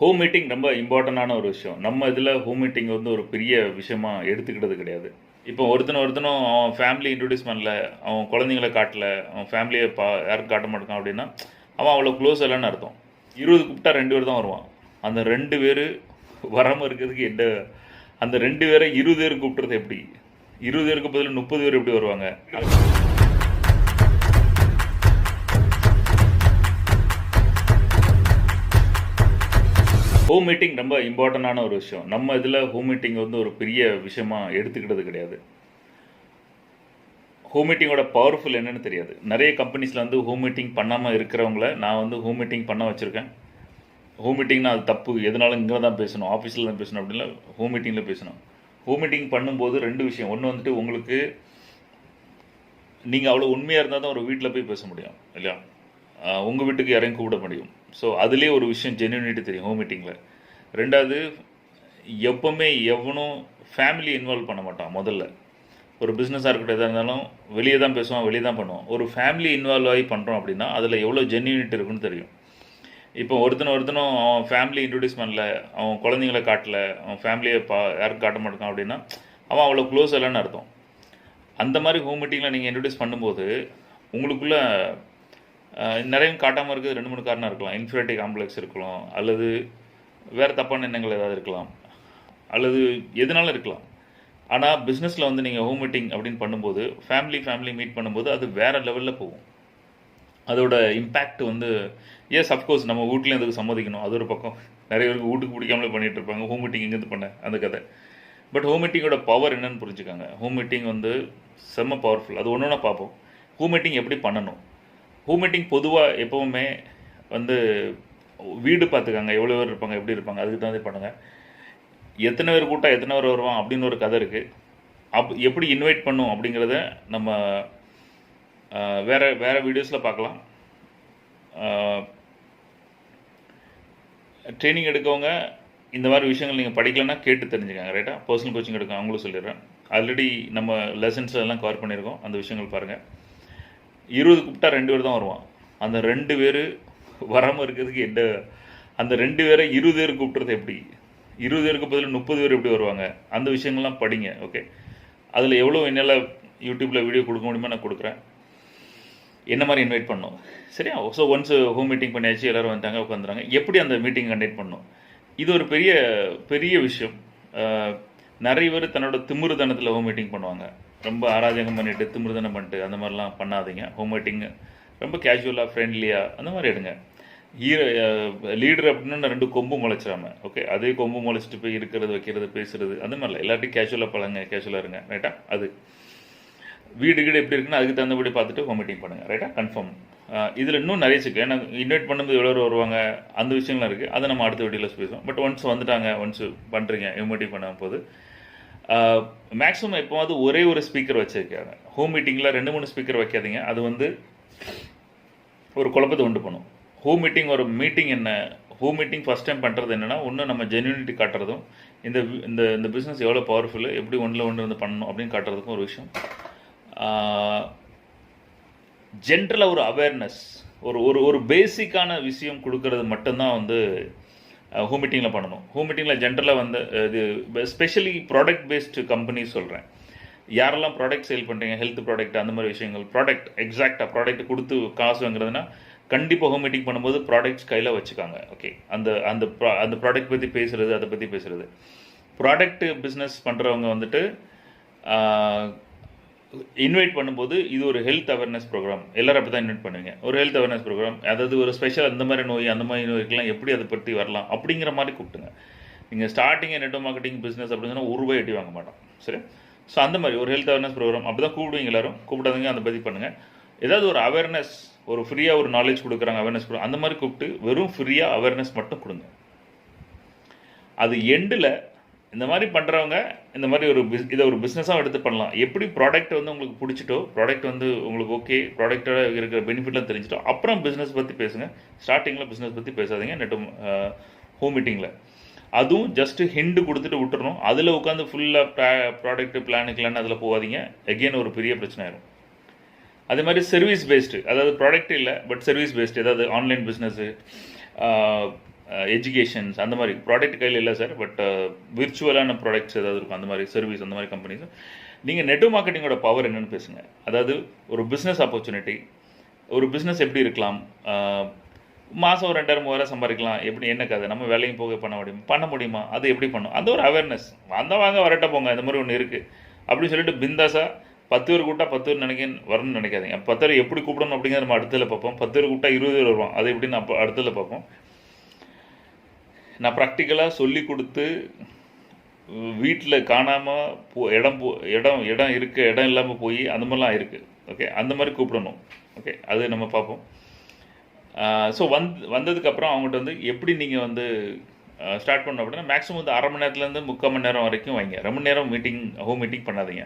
Home meeting ரொம்ப இம்பார்ட்டண்டான ஒரு விஷயம். நம்ம இதில ஹோம் மீட்டிங் வந்து ஒரு பெரிய விஷயமா எடுத்துக்கிட்டது கிடையாது. இப்போ ஒருத்தனும் அவன் ஃபேமிலி இன்ட்ரோடியூஸ் பண்ணல, அவன் குழந்தைங்கள காட்டல, அவன் ஃபேமிலிய யாருக்கும் காட்ட மாட்டான் அப்படின்னா, அவன் அவ்வளோ க்ளோஸ் இல்லன்னு அர்த்தம். 20 கூப்பிட்டா 2 பேர் தான் வருவான். அந்த 2 பேரு வராம இருக்கிறதுக்கு அந்த 2 பேரை 20 பேர் கூப்பிடுறது எப்படி? 20 பேருக்கு பதிலா 30 பேர் எப்படி வருவாங்க? ஹோம் மீட்டிங் ரொம்ப இம்பார்ட்டண்டான ஒரு விஷயம். நம்ம இதில் ஹோம் மீட்டிங் வந்து ஒரு பெரிய விஷயமா எடுத்துக்கிட்டது கிடையாது. ஹோம் மீட்டிங்கோட பவர்ஃபுல் என்னன்னு தெரியாது. நிறைய கம்பெனிஸில் வந்து ஹோம் மீட்டிங் பண்ணாமல் இருக்கிறவங்கள நான் வந்து ஹோம் மீட்டிங் பண்ண வச்சுருக்கேன். ஹோம் மீட்டிங்னா அது தப்பு, எதனாலும் இங்கே தான் பேசணும், ஆஃபீஸில் தான் பேசணும் அப்படின்னா ஹோம் மீட்டிங்கில் பேசணும். ஹோம் மீட்டிங் பண்ணும்போது 2 விஷயம். ஒன்று வந்துட்டு உங்களுக்கு நீங்கள் அவ்வளோ உண்மையாக இருந்தால் தான் ஒரு வீட்டில் போய் பேச முடியும் இல்லையா? உங்கள் வீட்டுக்கு யாரையும் கூப்பிட முடியும். ஸோ அதுலேயே ஒரு விஷயம் ஜென்யூனிட்டி தெரியும் ஹோம் மீட்டிங்கில். ரெண்டாவது, எப்போவுமே எவனும் ஃபேமிலி இன்வால்வ் பண்ண மாட்டான். முதல்ல ஒரு பிஸ்னஸாக இருக்கட்டும், எதாக இருந்தாலும் வெளியே தான் பேசுவான், வெளியே தான் பண்ணுவான். ஒரு ஃபேமிலி இன்வால்வ் ஆகி பண்ணுறோம் அப்படின்னா அதில் எவ்வளோ ஜென்யூனிட்டி இருக்குன்னு தெரியும். இப்போ ஒருத்தனும் அவன் ஃபேமிலி இன்ட்ரோடியூஸ் பண்ணல, அவன் குழந்தைங்கள காட்டல, அவன் ஃபேமிலியை யாருக்கும் காட்ட மாட்டான் அப்படின்னா அவன் அவ்வளோ க்ளோஸ் இல்லைன்னு அர்த்தம். அந்த மாதிரி ஹோம் மீட்டிங்கில் நீங்கள் இன்ட்ரடியூஸ் பண்ணும்போது உங்களுக்குள்ள நிறைய காட்டாமல் இருக்குது 2-3 காரணம் இருக்கலாம். இன்ஃபீரியாரிட்டி காம்ப்ளெக்ஸ் இருக்கலாம், அல்லது வேறு தப்பான எண்ணங்கள் ஏதாவது இருக்கலாம், அல்லது எதுனாலும் இருக்கலாம். ஆனால் பிஸ்னஸில் வந்து நீங்கள் ஹோம் மீட்டிங் அப்படின்னு பண்ணும்போது ஃபேமிலி மீட் பண்ணும்போது அது வேறு லெவலில் போகும். அதோட இம்பேக்ட் வந்து அஃப்கோர்ஸ் நம்ம வீட்லேயும் அதுக்கு சம்மதிக்கணும். அது ஒரு பக்கம். நிறைய பேருக்கு வீட்டுக்கு பிடிக்காமலே பண்ணிகிட்டு இருப்பாங்க. ஹோம் மீட்டிங் எங்கேருந்து பண்ண அந்த கதை. பட் ஹோம் மீட்டிங்கோட பவர் என்னன்னு புரிஞ்சுக்காங்க. ஹோம் மீட்டிங் வந்து செம்ம பவர்ஃபுல். அது ஒன்று ஒன்றா பார்ப்போம். ஹோம் மீட்டிங் எப்படி பண்ணணும். ஹோம் மீட்டிங் பொதுவாக எப்போவுமே வந்து வீடு பார்த்துக்காங்க, எவ்வளோ பேர் இருப்பாங்க, எப்படி இருப்பாங்க, அதுக்கு தகுந்த பண்ணுங்கள். எத்தனை பேர் கூட்டா எத்தனை பேர் வருவான் அப்படின்னு ஒரு கதை இருக்குது. எப்படி இன்வைட் பண்ணும் அப்படிங்கிறத நம்ம வேறு வீடியோஸில் பார்க்கலாம். ட்ரைனிங் எடுக்கவங்க இந்த மாதிரி விஷயங்கள் நீங்கள் படிக்கலன்னா கேட்டு தெரிஞ்சுக்காங்க. ரைட்டாக பர்சனல் கோச்சிங் எடுக்க அவங்களும் சொல்லிடுறேன். ஆல்ரெடி நம்ம லெசன்ஸ் எல்லாம் கவர் பண்ணியிருக்கோம். அந்த விஷயங்கள் பாருங்கள். 20 கூப்பிட்டா 2 பேர் தான் வருவான். அந்த 2 பேர் வராமல் இருக்கிறதுக்கு அந்த 2 பேரை 20 பேர் கூப்பிட்றது எப்படி? 20 பேருக்கு பதில் 30 பேர் எப்படி வருவாங்க? அந்த விஷயங்கள்லாம் படிங்க. ஓகே, அதில் எவ்வளோ என்னால் யூடியூப்பில் வீடியோ கொடுக்க முடியுமோ நான் கொடுக்குறேன். என்ன மாதிரி இன்வைட் பண்ணணும், சரியா? ஸோ ஒன்ஸ் ஹோம் மீட்டிங் பண்ணியாச்சு, எல்லோரும் வந்துட்டாங்க, உட்காந்துறாங்க. எப்படி அந்த மீட்டிங் கண்டக்ட் பண்ணணும், இது ஒரு பெரிய பெரிய விஷயம். நிறைய பேர் தன்னோட திமிருதனத்தில் ஹோம் மீட்டிங் பண்ணுவாங்க. ரொம்ப ஆராஜகம் பண்ணிவிட்டு திமிருதனம் பண்ணிட்டு அந்த மாதிரிலாம் பண்ணாதீங்க. ஹோம் மீட்டிங் ரொம்ப கேஷுவலாக ஃப்ரெண்ட்லியாக அந்த மாதிரி எடுங்க. லீடர் அப்படின்னு 2 கொம்பு முளைச்சிடாம, ஓகே, அதே கொம்பு முளைச்சிட்டு போய் இருக்கிறது, வைக்கிறது, பேசுகிறது அந்த மாதிரிலாம். எல்லாத்தையும் கேஷுவலாக பழங்க, கேஷுவலாக இருங்க. ரைட்டா? அது வீடு எப்படி இருக்குன்னு அதுக்கு தகுந்தபடி பார்த்துட்டு ஹோம் மீட்டிங் பண்ணுங்கள். ரைட்டா? கன்ஃபார்ம். இதில் இன்னும் நிறைய இருக்குது. ஏன்னா இன்வைட் பண்ணும்போது எவ்வளோ வருவாங்க அந்த விஷயங்கள்லாம் இருக்குது. அதை நம்ம அடுத்த வீடியோவில் பேசுவோம். பட் ஒன்ஸ் வந்துட்டாங்க, ஒன்ஸ் பண்ணுறீங்க, ஹோம் மீட்டிங் பண்ணும் போது மேக்ஸிமம் எப்போவாவது ஒரே ஒரு ஸ்பீக்கர் வச்சுருக்காங்க. ஹோம் மீட்டிங்கில் 2-3 ஸ்பீக்கர் வைக்காதீங்க. அது வந்து ஒரு குழப்பத்தை உண்டு பண்ணும். ஹோம் மீட்டிங் ஒரு மீட்டிங் என்ன, ஹோம் மீட்டிங் ஃபஸ்ட் டைம் பண்ணுறது என்னென்னா, ஒன்று நம்ம ஜென்யூனிட்டி காட்டுறதும், இந்த இந்த இந்த பிஸ்னஸ் எவ்வளோ பவர்ஃபுல்லு, எப்படி ஒன்று வந்து பண்ணணும் அப்படின்னு காட்டுறதுக்கும் ஒரு விஷயம். ஜென்ரலாக ஒரு அவேர்னஸ், ஒரு ஒரு ஒரு பேசிக்கான விஷயம் கொடுக்கறது மட்டும்தான் வந்து ஹோம் மீட்டிங்கில் பண்ணணும். ஹோம் மீட்டிங்கில் ஜென்ரலாக வந்து இது ஸ்பெஷலி ப்ராடக்ட் பேஸ்டு கம்பெனி சொல்கிறேன். யாரெல்லாம் ப்ராடக்ட் சேல் பண்ணுறீங்க, ஹெல்த் ப்ராடக்ட் அந்த மாதிரி விஷயங்கள், ப்ராடக்ட் எக்ஸாக்டாக ப்ராடக்ட் கொடுத்து காசு வாங்குறதுன்னா கண்டிப்பாக ஹோம் மீட்டிங் பண்ணும்போது ப்ராடக்ட்ஸ் கையில் வச்சுக்காங்க. ஓகே, அந்த அந்த அந்த ப்ராடக்ட் பற்றி பேசுகிறது, அதை பற்றி பேசுகிறது. ப்ராடக்ட் பிஸ்னஸ் பண்ணுறவங்க வந்துட்டு இன்வைட் பண்ணும்போது இது ஒரு ஹெல்த் அவேர்னஸ் ப்ரோக்ராம், எல்லோரும் அப்படி தான் இன்வைட் பண்ணுவீங்க. ஒரு ஹெல்த் அவேர்னஸ் ப்ரோக்ராம், அதாவது ஒரு ஸ்பெஷல் அந்த மாதிரி நோய், அந்த மாதிரி நோய்க்கெல்லாம் எப்படி அதை பற்றி வரலாம் அப்படிங்கிற மாதிரி கூப்பிட்டுங்க. நீங்கள் ஸ்டார்டிங் நெட்வொர்க் மார்க்கெட்டிங் பிஸ்னஸ் அப்படின்னு சொன்னால் ₹1 எட்டி வாங்க மாட்டோம், சரி? ஸோ அந்த மாதிரி ஒரு ஹெல்த் அவேர்னஸ் ப்ரோக்ராம் அப்படி தான் கூப்பிடுவீங்க. எல்லோரும் கூப்பிடாதீங்க, அதை பற்றி பண்ணுங்கள். ஏதாவது ஒரு அவேர்னஸ், ஒரு ஃப்ரீயாக ஒரு நாலேஜ் கொடுக்குறாங்க, அவேர்னஸ் கொடுங்க, அந்த மாதிரி கூப்பிட்டு வெறும் ஃப்ரீயாக அவேர்னஸ் மட்டும் கொடுங்க. அது எண்டில் இந்த மாதிரி பண்ணுறவங்க இந்த மாதிரி இதை ஒரு பிஸ்னஸாக எடுத்து பண்ணலாம். எப்படி ப்ராடக்ட் வந்து உங்களுக்கு பிடிச்சிட்டோ, ப்ராடக்ட் வந்து உங்களுக்கு ஓகே, ப்ராடக்டோட இருக்கிற பெனிஃபிட்லாம் தெரிஞ்சிட்டோ, அப்புறம் பிஸ்னஸ் பற்றி பேசுங்க. ஸ்டார்டிங்கில் பிஸ்னஸ் பற்றி பேசாதீங்க ஹோம் மீட்டிங்கில். அதுவும் ஜஸ்ட்டு ஹிண்டு கொடுத்துட்டு விட்டுறணும். அதில் உட்காந்து ஃபுல்லாக ப்ராடக்ட் பிளானுக்கலான்னு அதில் போகாதீங்க. எகெயின் ஒரு பெரிய பிரச்சனை ஆயிரும். அதே மாதிரி சர்வீஸ் பேஸ்டு, அதாவது ப்ராடக்ட் இல்லை பட் சர்வீஸ் பேஸ்டு, ஏதாவது ஆன்லைன் பிஸ்னஸ்ஸு, எஜுகேஷன்ஸ் அந்த மாதிரி ப்ராடக்ட் கையில் இல்லை சார், பட் விர்ச்சுவலான ப்ராடக்ட்ஸ் ஏதாவது இருக்கும், அந்த மாதிரி சர்வீஸ் அந்த மாதிரி கம்பெனிஸ். நீங்கள் நெட்வொர்க் மார்க்கெட்டிங்கோட பவர் என்னென்னு பேசுங்க. அதாவது ஒரு பிஸ்னஸ் ஆப்பர்ச்சுனிட்டி, ஒரு பிஸ்னஸ் எப்படி இருக்கலாம், மாதம் ஒரு 2000-3000 சம்பாதிக்கலாம், எப்படி என்ன கதை, நம்ம வேலையும் போக பண்ண முடியுமா, அது எப்படி பண்ணும், அது ஒரு அவேர்னஸ். வாங்க வரட்ட போங்க, இந்த மாதிரி ஒன்று இருக்குது அப்படின்னு சொல்லிட்டு பிந்தாஸாக 10 பேர் கூப்பிட்டா 10 பேர் வரணும்னு நினைக்காதீங்க. 10 பேர் எப்படி கூப்பிடணும் அப்படிங்கிறத நம்ம அடுத்ததில் பார்ப்போம். 10 பேர் கூப்பிட்டா 20 பேர் வருவான், அது எப்படின்னு அப்போ அடுத்ததில் பார்ப்போம். நான் ப்ராக்டிக்கலாக சொல்லி கொடுத்து வீட்டில் காணாமல் இடம் இல்லாமல் போய் அந்த மாதிரிலாம் இருக்குது. ஓகே, அந்த மாதிரி கூப்பிடணும். ஓகே, அது நம்ம பார்ப்போம். ஸோ வந்ததுக்கப்புறம் அவங்கள்ட்ட வந்து எப்படி நீங்கள் வந்து ஸ்டார்ட் பண்ணணும் அப்படின்னா, மேக்ஸிமம் வந்து அரை மணி நேரத்துலேருந்து 3/4 மணி நேரம் வரைக்கும் வைங்க. ரொம்ப நேரம் ஹோம் மீட்டிங் பண்ணாதீங்க.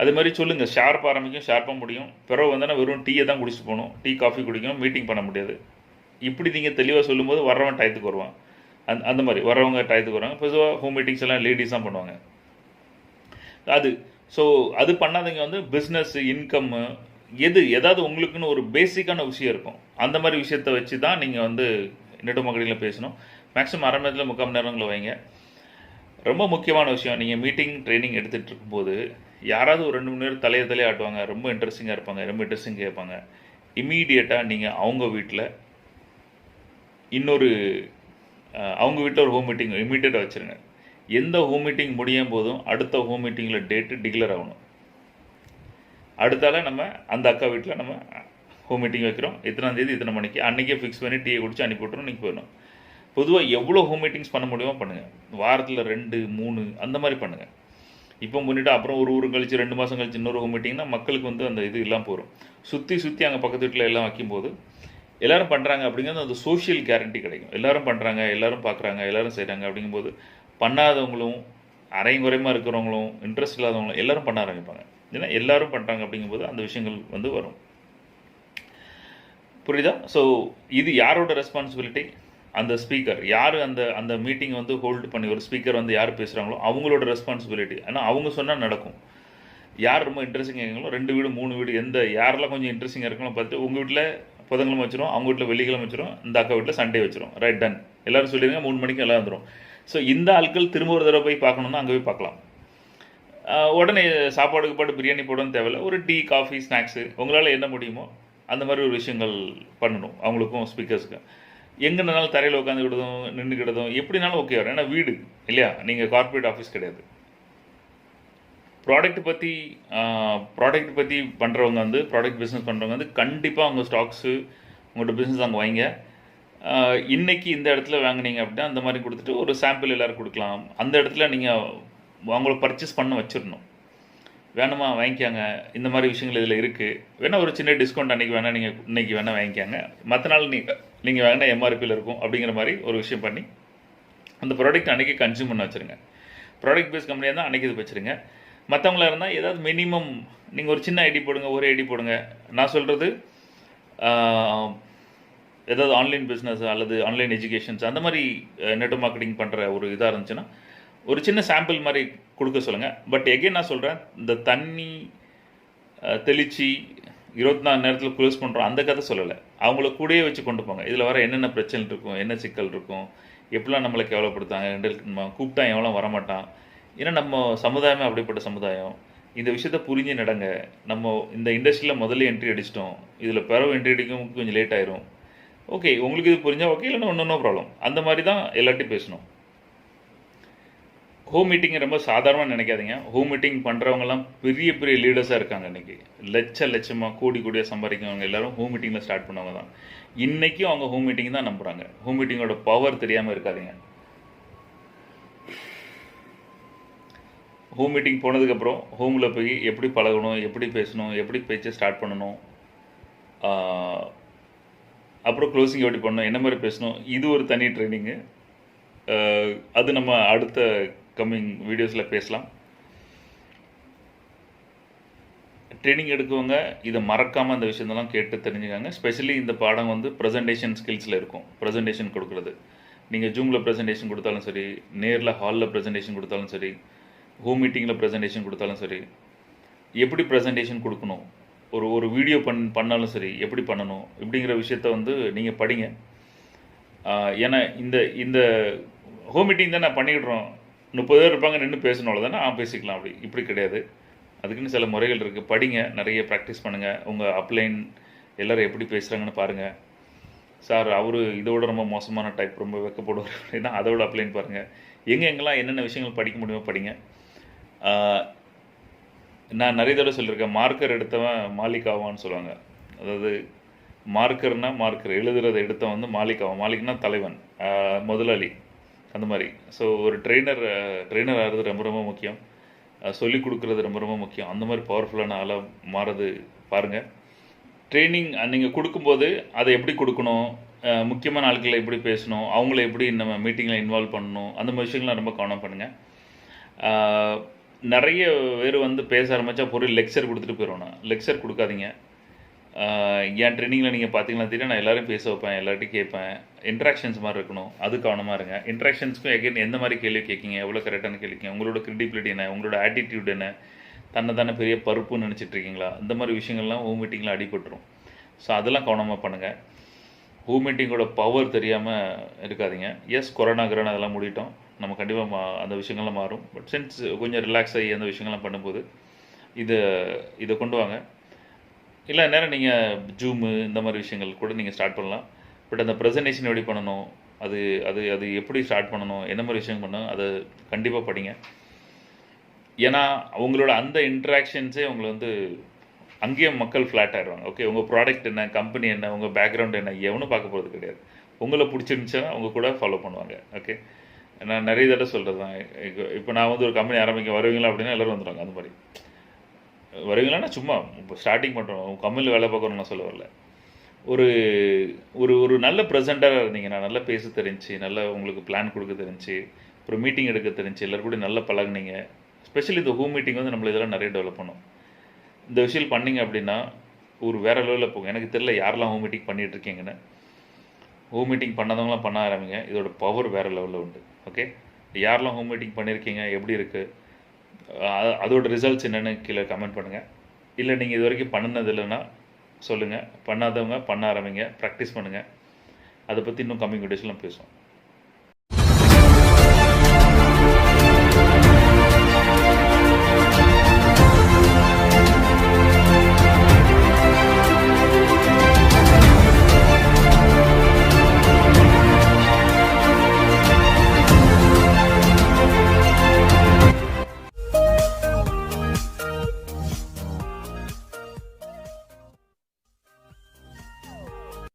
அது மாதிரி சொல்லுங்கள், ஷார்ப் ஆரம்பிக்கும், ஷார்ப்பாக முடியும். பிறகு வந்தோன்னா வெறும் டீயை தான் குடிச்சிட்டு போகணும், டீ காஃபி குடிக்கணும், மீட்டிங் பண்ண முடியாது. இப்படி நீங்கள் தெளிவாக சொல்லும்போது வர்றவன் டயத்துக்கு வருவான். அந்த மாதிரி வரவங்க டயத்துக்கு வருவாங்க. பொதுவாக ஹோம் மீட்டிங்ஸ் எல்லாம் லேடிஸ் தான் பண்ணுவாங்க. அது பண்ணாதீங்க. வந்து பிஸ்னஸ், இன்கம்மு, ஏதாவது உங்களுக்குன்னு ஒரு பேசிக்கான விஷயம் இருக்கும். அந்த மாதிரி விஷயத்தை வச்சு தான் நீங்கள் வந்து நெட்வொர்க் மார்க்கெட்டிங்கில் பேசணும். மேக்ஸிமம் அரை மணி நேரத்தில் 3/4 மணி நேரங்களை வைங்க. ரொம்ப முக்கியமான விஷயம், நீங்கள் மீட்டிங் ட்ரைனிங் எடுத்துகிட்டு இருக்கும்போது யாராவது ஒரு 2 மணி நேரம் தலையை ஆட்டுவாங்க, ரொம்ப இன்ட்ரெஸ்டிங்காக இருப்பாங்க, ரொம்ப இன்ட்ரெஸ்டிங் கேட்பாங்க. இம்மீடியட்டாக நீங்கள் அவங்க வீட்டில் ஒரு ஹோம் மீட்டிங் இம்மீடியட்டாக வச்சுருங்க. எந்த ஹோம் மீட்டிங் முடியும் போதும் அடுத்த ஹோம் மீட்டிங்கில் டேட்டு டிக்ளேர் ஆகணும். அடுத்தால நம்ம அந்த அக்கா வீட்டில் நம்ம ஹோம் மீட்டிங் வைக்கிறோம், இத்தனாம் தேதி இத்தனை மணிக்கு, அன்றைக்கே ஃபிக்ஸ் பண்ணி டீயை குடிச்சு அனுப்பி விட்றோம், நீங்கள் போயிடணும். பொதுவாக எவ்வளோ ஹோம் மீட்டிங்ஸ் பண்ண முடியுமோ பண்ணுங்கள். வாரத்தில் 2, 3 அந்த மாதிரி பண்ணுங்கள். இப்போ பண்ணிவிட்டு அப்புறம் ஒரு ஊருக்கு கழிச்சு 2 மாதம் கழிச்சு இன்னொரு ஹோம் மீட்டிங்னா மக்களுக்கு வந்து அந்த இது இல்லாமல் போயிடும். சுற்றி அங்கே பக்கத்து வீட்டில் எல்லாம் வைக்கும்போது எல்லோரும் பண்ணுறாங்க அப்படிங்கிறது அந்த சோஷியல் கேரண்டி கிடைக்கும். எல்லோரும் பண்ணுறாங்க, எல்லோரும் பார்க்குறாங்க, எல்லோரும் செய்கிறாங்க அப்படிங்கும்போது பண்ணாதவங்களும் அரையும் குறையமாக இருக்கிறவங்களும் இன்ட்ரெஸ்ட் இல்லாதவங்களும் எல்லோரும் பண்ண ஆரம்பிப்பாங்க. ஏன்னா எல்லோரும் பண்ணுறாங்க அப்படிங்கும்போது அந்த விஷயங்கள் வந்து வரும். புரியுதா? ஸோ இது யாரோட ரெஸ்பான்சிபிலிட்டி? அந்த ஸ்பீக்கர் யார் அந்த மீட்டிங் வந்து ஹோல்டு பண்ணி ஒரு ஸ்பீக்கர் வந்து யார் பேசுகிறாங்களோ அவங்களோட ரெஸ்பான்சிபிலிட்டி. ஆனால் அவங்க சொன்னால் நடக்கும். யார் ரொம்ப இன்ட்ரெஸ்டிங்காக இருக்காங்களோ 2 வீடு 3 வீடு யாரெல்லாம் கொஞ்சம் இன்ட்ரெஸ்டிங்காக இருக்காங்களோ பார்த்துட்டு உங்கள் வீட்டில் புதன்கிழமை வச்சிரும், அவங்க வீட்டில் வெள்ளிக்கிழமை வச்சிரும், இந்த அக்கா வீட்டில் சண்டே வச்சிரும். Right, done. எல்லோரும் சொல்லிடுங்க 3 மணிக்கு எல்லாம் வந்துடும். ஸோ இந்த ஆட்கள் திரும்ப ஒரு தடவை போய் பார்க்கணுன்னா அங்கே போய் பார்க்கலாம். உடனே சாப்பாடுக்கு பாட்டு பிரியாணி போடணும்னு தேவையில்லை. ஒரு டீ, காஃபி, ஸ்நாக்ஸு உங்களால் என்ன முடியுமோ அந்த மாதிரி ஒரு விஷயங்கள் பண்ணணும். அவங்களுக்கும் ஸ்பீக்கர்ஸுக்கு எங்கேனாலும் தரையில் உட்காந்து விடுதும் நின்றுக்கிட்டதும் எப்படினாலும் ஓகே வரும். ஏன்னா வீடு இல்லையா, நீங்கள் கார்பரேட் ஆஃபீஸ் கிடையாது. ப்ராடக்ட் பற்றி பண்ணுறவங்க வந்து ப்ராடக்ட் பிஸ்னஸ் பண்ணுறவங்க வந்து கண்டிப்பாக அவங்க ஸ்டாக்ஸு உங்களோட பிஸ்னஸ் அங்கே வைங்க. இன்றைக்கி இந்த இடத்துல வாங்கினீங்க அப்படின்னா அந்த மாதிரி கொடுத்துட்டு ஒரு சாம்பிள் எல்லோரும் கொடுக்கலாம். அந்த இடத்துல நீங்கள் அவங்கள பர்ச்சேஸ் பண்ண வச்சிடணும். வேணுமா வாங்கிக்காங்க, இந்த மாதிரி விஷயங்கள் இதில் இருக்குது, வேணால் ஒரு சின்ன டிஸ்கவுண்ட் அன்றைக்கி வேணால் நீங்கள் இன்றைக்கி வேணால் வாங்கிக்காங்க, மற்ற நாள் நீங்கள் வாங்கினா எம்ஆர்பியில் இருக்கும் அப்படிங்கிற மாதிரி ஒரு விஷயம் பண்ணி அந்த ப்ராடக்ட் அன்றைக்கி கன்சியூம் பண்ண வச்சுருங்க. ப்ராடக்ட் பேஸ் கம்பெனியாக இருந்தால் அன்றைக்கி இது வச்சுருங்க. மற்றவங்களா இருந்தால் ஏதாவது மினிமம் நீங்கள் ஒரு சின்ன ஐடி போடுங்க, ஒரு ஐடி போடுங்க. நான் சொல்கிறது ஏதாவது ஆன்லைன் பிஸ்னஸ் அல்லது ஆன்லைன் எஜுகேஷன்ஸ் அந்த மாதிரி நெட்வொர்க் மார்க்கெட்டிங் பண்ணுற ஒரு இதாக இருந்துச்சுன்னா ஒரு சின்ன சாம்பிள் மாதிரி கொடுக்க சொல்லுங்கள். பட் எகெயின் நான் சொல்கிறேன், இந்த தண்ணி தெளித்து 24 நேரத்தில் க்ளோஸ் பண்ணுறோம் அந்த கதை சொல்லலை. அவங்கள கூடயே வச்சு கொண்டு போங்க. இதில் வர என்னென்ன பிரச்சனை இருக்கும், என்ன சிக்கல் இருக்கும், எப்படிலாம் நம்மளை கேவலப்படுத்தாங்க, கூப்பிட்டா எவ்வளோ வரமாட்டான். ஏன்னா நம்ம சமுதாயமே அப்படிப்பட்ட சமுதாயம். இந்த விஷயத்த புரிஞ்சு நடங்க. நம்ம இந்த இண்டஸ்ட்ரியில் முதல்ல என்ட்ரி அடிச்சிட்டோம், இதில் பிறகு என்ட்ரி அடிக்கும் கொஞ்சம் லேட் ஆயிரும். ஓகே, உங்களுக்கு இது புரிஞ்சால் ஓகே, இல்லைன்னா ஒன்றும் ப்ராப்ளம். அந்த மாதிரி தான் எல்லாத்தையும் பேசணும். ஹோம் மீட்டிங் ரொம்ப சாதாரணமாக நினைக்காதீங்க. ஹோம் மீட்டிங் பண்ணுறவங்கலாம் பெரிய பெரிய லீடர்ஸாக இருக்காங்க. இன்றைக்கி லட்சமாக கோடியாக சம்பாதிக்கிறவங்க எல்லோரும் ஹோம் மீட்டிங்கில் ஸ்டார்ட் பண்ணவங்க தான். இன்றைக்கும் அவங்க ஹோம் மீட்டிங் தான் நம்புகிறாங்க. ஹோம் மீட்டிங்கோட பவர் தெரியாமல் இருக்காதீங்க. ஹோம் மீட்டிங் போனதுக்கப்புறம் ஹோமில் போய் எப்படி பழகணும், எப்படி பேசணும், எப்படி பேச்சை ஸ்டார்ட் பண்ணணும், அப்புறம் க்ளோசிங் எப்படி பண்ணணும், என்ன மாதிரி பேசணும், இது ஒரு தனி ட்ரைனிங்கு. அது நம்ம அடுத்த கம்மிங் வீடியோஸில் பேசலாம். ட்ரைனிங் எடுக்கவங்க இதை மறக்காமல் அந்த விஷயத்தெல்லாம் கேட்டு தெரிஞ்சுக்காங்க. ஸ்பெஷலி இந்த பாடம் வந்து ப்ரெசன்டேஷன் ஸ்கில்ஸில் இருக்கும். ப்ரெசன்டேஷன் கொடுக்குறது, நீங்கள் ஜூமில் ப்ரெசன்டேஷன் கொடுத்தாலும் சரி, நேரில் ஹாலில் ப்ரெசன்டேஷன் கொடுத்தாலும் சரி, ஹோம் மீட்டிங்கில் ப்ரெசன்டேஷன் கொடுத்தாலும் சரி, எப்படி ப்ரெசன்டேஷன் கொடுக்கணும், ஒரு வீடியோ பண்ணாலும் சரி எப்படி பண்ணணும் இப்படிங்கிற விஷயத்த வந்து நீங்கள் படிங்க. ஏன்னா இந்த இந்த ஹோம் மீட்டிங் தான் நான் பண்ணிக்கிடுறோம், 30 பேர் இருப்பாங்க, நின்று பேசணும் அவ்வளோதானே, பேசிக்கலாம். அப்படி இப்படி கிடையாது. அதுக்குன்னு சில முறைகள் இருக்குது. படிங்க, நிறைய ப்ராக்டிஸ் பண்ணுங்கள். உங்கள் அப்லைன் எல்லோரும் எப்படி பேசுகிறாங்கன்னு பாருங்கள். சார் அவர் இதோட ரொம்ப மோசமான டைப், ரொம்ப வெக்கப்படுவார் அப்படின்னா அதோட அப்ளைன் பாருங்கள். எங்கெங்கெல்லாம் என்னென்ன விஷயங்கள் படிக்க முடியுமோ படிங்க. நான் நிறைய தடவை சொல்லியிருக்கேன், மார்க்கர் எடுத்தவன் மாலிகாவான்னு சொல்லுவாங்க. அதாவது மார்க்கர்னால் மார்க்கர் எழுதுறதை எடுத்தவன் வந்து மாலிகாவான். மாலிக்னா தலைவன், முதலாளி, அந்த மாதிரி. ஸோ ஒரு ட்ரெயினர் ஆகிறது ரொம்ப ரொம்ப முக்கியம். சொல்லிக் கொடுக்குறது ரொம்ப ரொம்ப முக்கியம். அந்த மாதிரி பவர்ஃபுல்லான ஆளாக மாறது பாருங்கள். ட்ரைனிங் நீங்கள் கொடுக்கும்போது அதை எப்படி கொடுக்கணும், முக்கியமான ஆட்களை எப்படி பேசணும், அவங்கள எப்படி நம்ம மீட்டிங்கில் இன்வால்வ் பண்ணணும், அந்த மாதிரி விஷயங்கள்லாம் ரொம்ப கவனம் பண்ணுங்கள். நிறைய பேர் வந்து பேச ஆரம்பித்தா பொருள் லெக்சர் கொடுத்துட்டு போயிடுவோம். நான் லெக்சர் கொடுக்காதீங்க. என் ட்ரைனிங்கில் நீங்கள் பார்த்தீங்கன்னா தெரியும், நான் எல்லோரும் பேச வைப்பேன், எல்லார்ட்டையும் கேட்பேன். இன்ட்ராக்ஷன்ஸ் மாதிரி இருக்கணும், அது கவனமாக இருங்க. இன்ட்ராக்ஷன்ஸ்க்கும் எகைன் எந்த மாதிரி கேள்வி கேட்கிங்க, எவ்வளோ கரெக்டான கேள்விங்க, உங்களோட கிரெடிபிலிட்டி என்ன, உங்களோட ஆட்டிடியூட் என்ன, தன்னை தானே பெரிய பருப்புன்னு நினச்சிட்டு இருக்கீங்களா, இந்த மாதிரி விஷயங்கள்லாம் ஹூம் மீட்டிங்கில் அடிபட்டுரும். ஸோ அதெல்லாம் கவனமாக பண்ணுங்கள். ஹூம் மீட்டிங்கோட பவர் தெரியாமல் இருக்காதீங்க. எஸ், கொரோனா அதெல்லாம் முடிட்டோம், நம்ம கண்டிப்பாக அந்த விஷயங்கள்லாம் மாறும். பட் சென்ஸ் கொஞ்சம் ரிலாக்ஸ் ஆகி அந்த விஷயங்கள்லாம் பண்ணும்போது இதை கொண்டு வாங்க. இல்லை நேரம் நீங்கள் ஜூமு இந்த மாதிரி விஷயங்கள் கூட நீங்கள் ஸ்டார்ட் பண்ணலாம். பட் அந்த ப்ரெசன்டேஷன் எப்படி பண்ணணும், அது அது அது எப்படி ஸ்டார்ட் பண்ணணும், என்ன மாதிரி விஷயம் பண்ணணும், அதை கண்டிப்பாக படிங்க. ஏன்னா அவங்களோட அந்த இன்ட்ராக்ஷன்ஸே உங்களை வந்து அங்கேயே மக்கள் ஃப்ளாட் ஆகிடுவாங்க. ஓகே, உங்கள் ப்ராடக்ட் என்ன, கம்பெனி என்ன, உங்கள் பேக்ரவுண்ட் என்ன, எவனும் பார்க்க போகிறது கிடையாது. உங்களை பிடிச்சிருந்துச்சுன்னா அவங்க கூட ஃபாலோ பண்ணுவாங்க. ஓகே, நான் நிறைய தடவை சொல்கிறது தான். இப்போ நான் வந்து ஒரு கம்பெனி ஆரம்பிக்க வருவீங்களா அப்படின்னா எல்லோரும் வந்துடுவாங்க. அந்த மாதிரி வருவீங்களான்னா சும்மா இப்போ ஸ்டார்டிங் பண்ணுறோம், உங்கள் கம்பெனியில் வேலை பார்க்குறோம் நான் சொல்ல வரல. ஒரு ஒரு ஒரு நல்ல ப்ரெசென்டராக இருந்தீங்கன்னா, நல்லா பேச தெரிஞ்சு, நல்லா உங்களுக்கு பிளான் கொடுக்க தெரிஞ்சு, அப்புறம் மீட்டிங் எடுக்க தெரிஞ்சு, எல்லோரும் கூட நல்லா பழகுனீங்க. ஸ்பெஷலி இந்த ஹூம் மீட்டிங் வந்து நம்மள இதெல்லாம் நிறைய டெவலப் பண்ணும். இந்த விஷயம் பண்ணிங்க அப்படின்னா ஒரு வேறு லெவலில் போகும். எனக்கு தெரியல யாரெல்லாம் ஹோம் மீட்டிங் பண்ணிகிட்டு இருக்கீங்கன்னு. ஹோம் மீட்டிங் பண்ணாதவங்களாம் பண்ண ஆரம்பிங்க. இதோட பவர் வேறு லெவலில் உண்டு. ஓகே, யாரெல்லாம் ஹோம் மீட்டிங் பண்ணியிருக்கீங்க, எப்படி இருக்குது, அதோட ரிசல்ட்ஸ் என்னென்னு கீழே கமெண்ட் பண்ணுங்கள். இல்லை நீங்கள் இது வரைக்கும் பண்ணினது இல்லைன்னா சொல்லுங்கள். பண்ணாதவங்க பண்ண ஆரம்பிங்க, ப்ராக்டிஸ் பண்ணுங்கள். அதை பற்றி இன்னும் கம்மிங் வீடியோஸ்லாம் பேசுவோம்.